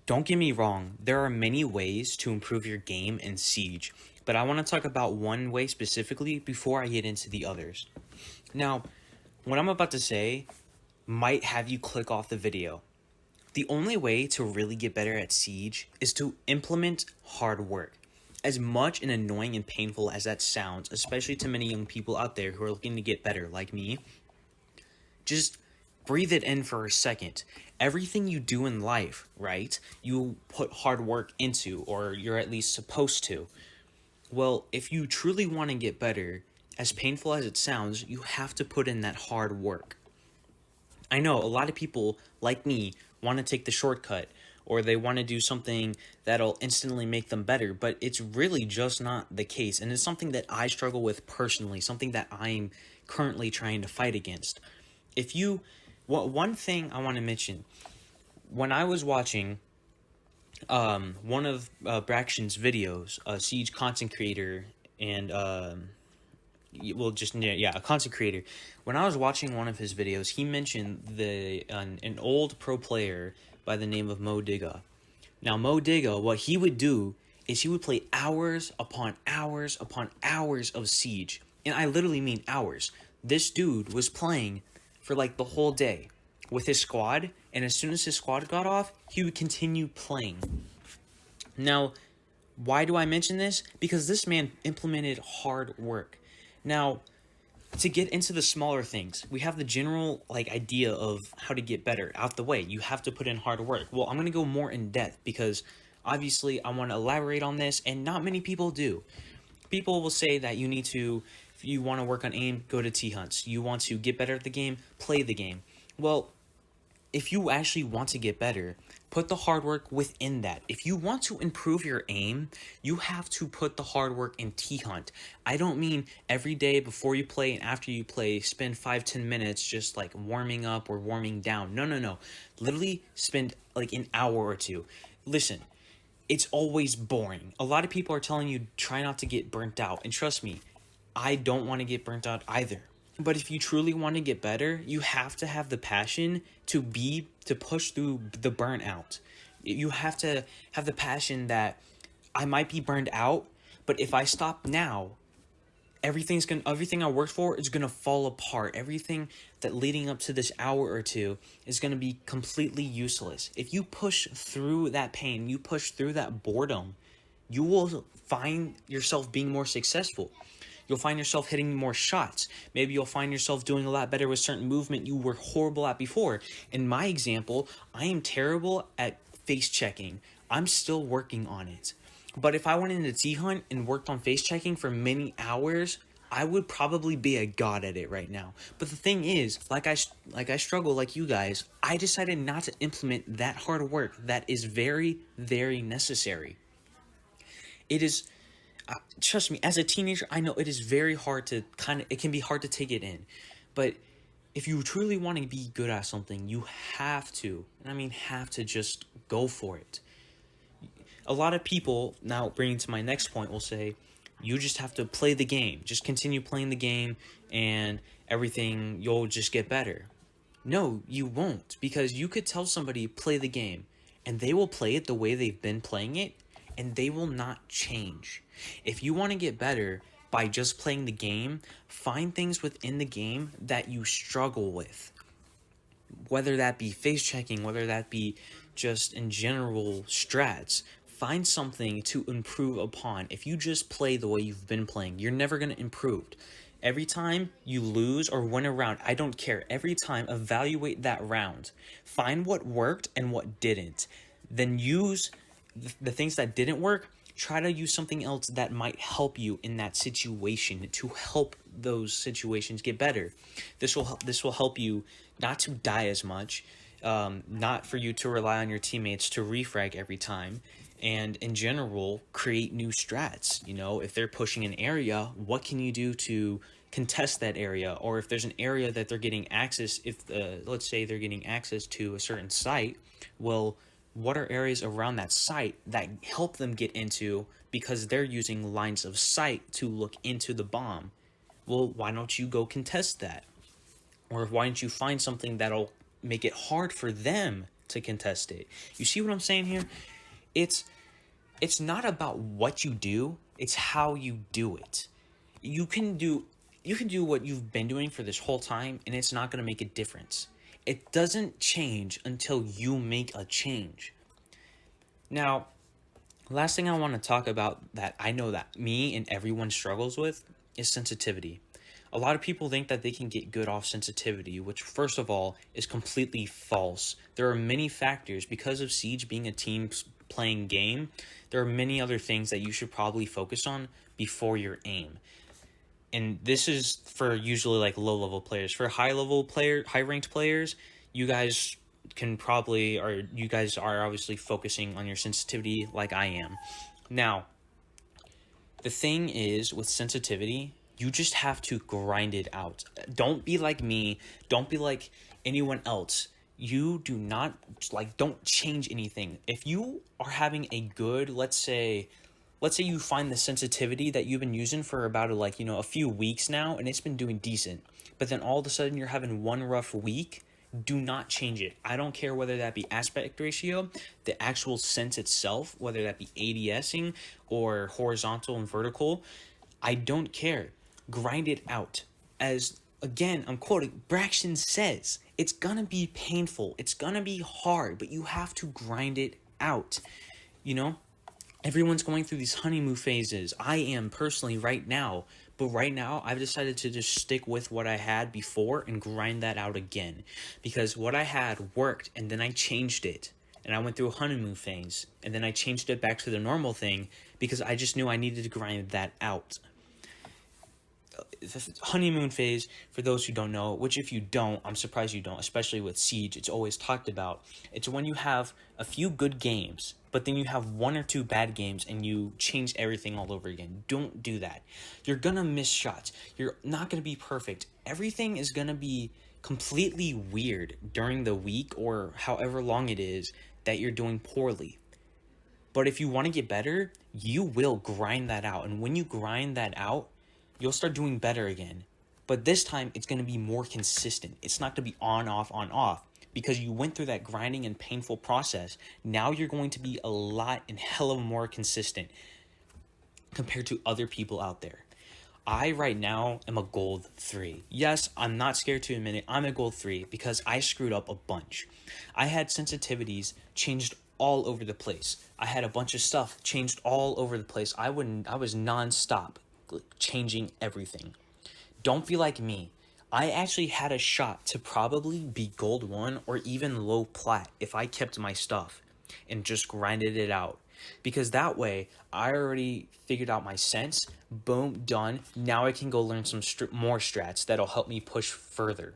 Don't get me wrong, there are many ways to improve your game in Siege, but I want to talk about one way specifically before I get into the others. Now, what I'm about to say might have you click off the video. The only way to really get better at Siege is to implement hard work. As much and annoying and painful as that sounds, especially to many young people out there who are looking to get better like me, just breathe it in for a second. Everything you do in life, right, you put hard work into, or you're at least supposed to. Well, if you truly want to get better, as painful as it sounds, you have to put in that hard work. I know a lot of people, like me, want to take the shortcut, or they want to do something that'll instantly make them better, but it's really just not the case. And it's something that I struggle with personally, something that I'm currently trying to fight against. If you, one thing I want to mention, when I was watching one of Braction's videos, a Siege content creator, and well, just yeah, a content creator. When I was watching one of his videos, he mentioned an old pro player by the name of Mo Digga. Now, Mo Digga, what he would do is he would play hours upon hours upon hours of Siege, and I literally mean hours. This dude was playing for like the whole day with his squad, and as soon as his squad got off, he would continue playing. Now, why do I mention this? Because this man implemented hard work. Now, to get into the smaller things, we have the general idea of how to get better out the way. You have to put in hard work. Well, I'm going to go more in depth because obviously I want to elaborate on this, and not many people do. People will say that you need to, if you want to work on aim, go to T-Hunts. You want to get better at the game, play the game. Well, if you actually want to get better, put the hard work within that. If you want to improve your aim, you have to put the hard work in T-Hunt. I don't mean every day before you play and after you play, spend 5-10 minutes just like warming up or warming down. No. Literally spend like an hour or two. Listen, it's always boring. A lot of people are telling you try not to get burnt out. And trust me, I don't want to get burnt out either. But if you truly want to get better, you have to have the passion to push through the burnout. You have to have the passion that I might be burned out, but if I stop now, everything I worked for is gonna fall apart. Everything that leading up to this hour or two is gonna be completely useless. If you push through that pain, you push through that boredom, you will find yourself being more successful. You'll find yourself hitting more shots. Maybe you'll find yourself doing a lot better with certain movement you were horrible at before. In my example, I am terrible at face checking. I'm still working on it. But if I went into T-Hunt and worked on face checking for many hours, I would probably be a god at it right now. But the thing is, like I struggle like you guys, I decided not to implement that hard work that is very, very necessary. It is trust me, as a teenager, I know it is very hard to it can be hard to take it in. But if you truly want to be good at something, you have to, and I mean have to, just go for it. A lot of people, now bringing to my next point, will say, you just have to play the game. Just continue playing the game and everything, you'll just get better. No, you won't, because you could tell somebody, play the game, and they will play it the way they've been playing it, and they will not change. If you want to get better by just playing the game, find things within the game that you struggle with. Whether that be face checking, whether that be just in general strats, find something to improve upon. If you just play the way you've been playing, you're never going to improve. Every time you lose or win a round, I don't care. Every time, evaluate that round. Find what worked and what didn't. Then use the things that didn't work. Try to use something else that might help you in that situation to help those situations get better. This will help you not to die as much, not for you to rely on your teammates to refrag every time, and in general, create new strats. You know, if they're pushing an area, what can you do to contest that area? Or if there's an area that they're getting access, let's say they're getting access to a certain site, well, what are areas around that site that help them get into, because they're using lines of sight to look into the bomb? Well, why don't you go contest that? Or why don't you find something that'll make it hard for them to contest it. You see what I'm saying here? It's it's not about what you do, it's how you do it. You can do you can do what you've been doing for this whole time and it's not going to make a difference. It doesn't change until you make a change. Now, last thing I want to talk about that I know that me and everyone struggles with is sensitivity. A lot of people think that they can get good off sensitivity, which, first of all, is completely false. There are many factors. Because of Siege being a team playing game, there are many other things that you should probably focus on before your aim. And this is for usually like low level players. For high ranked players, you guys you guys are obviously focusing on your sensitivity like I am. Now, the thing is with sensitivity, you just have to grind it out. Don't be like me, don't be like anyone else. You do not don't change anything. If you are having a good, let's say you find the sensitivity that you've been using for about a few weeks now and it's been doing decent, but then all of a sudden you're having one rough week, do not change it. I don't care whether that be aspect ratio, the actual sense itself, whether that be ADSing or horizontal and vertical. I don't care. Grind it out. As again, I'm quoting, Braction says, it's gonna be painful, it's gonna be hard, but you have to grind it out. You know? Everyone's going through these honeymoon phases. I am personally right now. But right now, I've decided to just stick with what I had before and grind that out again. Because what I had worked, and then I changed it. And I went through a honeymoon phase. And then I changed it back to the normal thing because I just knew I needed to grind that out. Honeymoon phase, for those who don't know, which if you don't, I'm surprised you don't, especially with Siege, it's always talked about. It's when you have a few good games, but then you have one or two bad games and you change everything all over again. Don't do that. You're gonna miss shots. You're not gonna be perfect. Everything is gonna be completely weird during the week or however long it is that you're doing poorly. But if you want to get better, you will grind that out. And when you grind that out, you'll start doing better again. But this time, it's going to be more consistent. It's not going to be on, off. Because you went through that grinding and painful process. Now you're going to be a lot and hella more consistent compared to other people out there. I, right now, am a gold 3. Yes, I'm not scared to admit it. I'm a gold 3 because I screwed up a bunch. I had sensitivities changed all over the place. I had a bunch of stuff changed all over the place. I was non-stop changing everything. Don't be like me. I actually had a shot to probably be gold 1 or even low plat if I kept my stuff and just grinded it out. Because that way, I already figured out my sense. Boom, done. Now I can go learn some more strats that'll help me push further.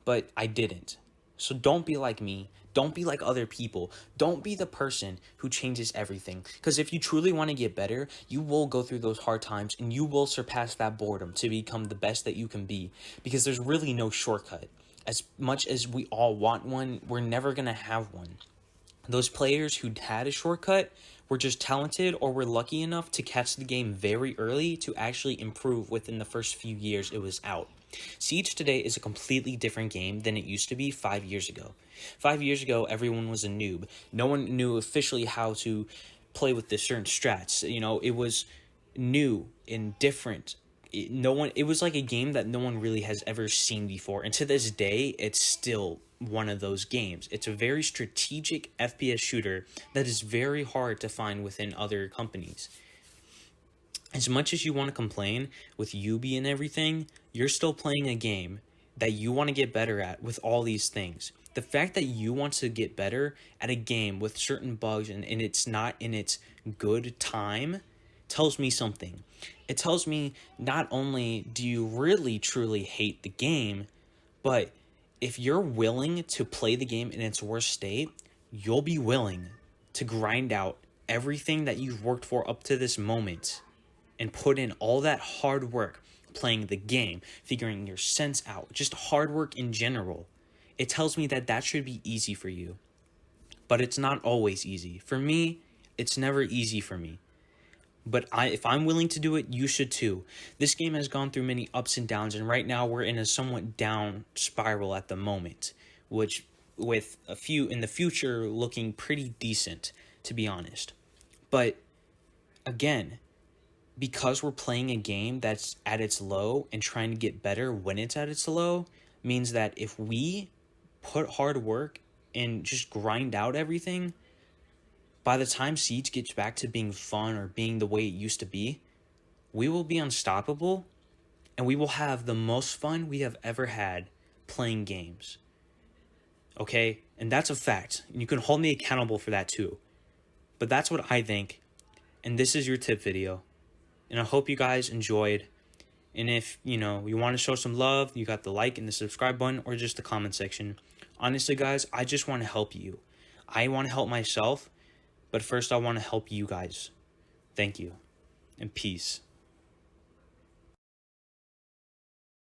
But I didn't. So don't be like me. Don't be like other people. Don't be the person who changes everything. Because if you truly want to get better, you will go through those hard times and you will surpass that boredom to become the best that you can be. Because there's really no shortcut. As much as we all want one, we're never going to have one. Those players who had a shortcut were just talented or were lucky enough to catch the game very early to actually improve within the first few years it was out. Siege today is a completely different game than it used to be 5 years ago. 5 years ago, everyone was a noob. No one knew officially how to play with the certain strats. You know, it was new and different. It was like a game that no one really has ever seen before. And to this day, it's still one of those games. It's a very strategic FPS shooter that is very hard to find within other companies. As much as you want to complain with Ubi and everything, you're still playing a game that you want to get better at with all these things. The fact that you want to get better at a game with certain bugs and it's not in its good time tells me something. It tells me not only do you really truly hate the game, but if you're willing to play the game in its worst state, you'll be willing to grind out everything that you've worked for up to this moment and put in all that hard work playing the game, figuring your sense out, just hard work in general. It tells me that that should be easy for you. But it's not always easy. For me, it's never easy for me. But if I'm willing to do it, you should too. This game has gone through many ups and downs, and right now we're in a somewhat down spiral at the moment, which with a few in the future looking pretty decent, to be honest. But again, because we're playing a game that's at its low and trying to get better when it's at its low, means that if we put hard work and just grind out everything, by the time Siege gets back to being fun or being the way it used to be, we will be unstoppable and we will have the most fun we have ever had playing games. Okay? And that's a fact. And you can hold me accountable for that too. But that's what I think. And this is your tip video. And I hope you guys enjoyed. And if, you want to show some love, you got the like and the subscribe button or just the comment section. Honestly, guys, I just want to help you. I want to help myself, but first I want to help you guys. Thank you. And peace.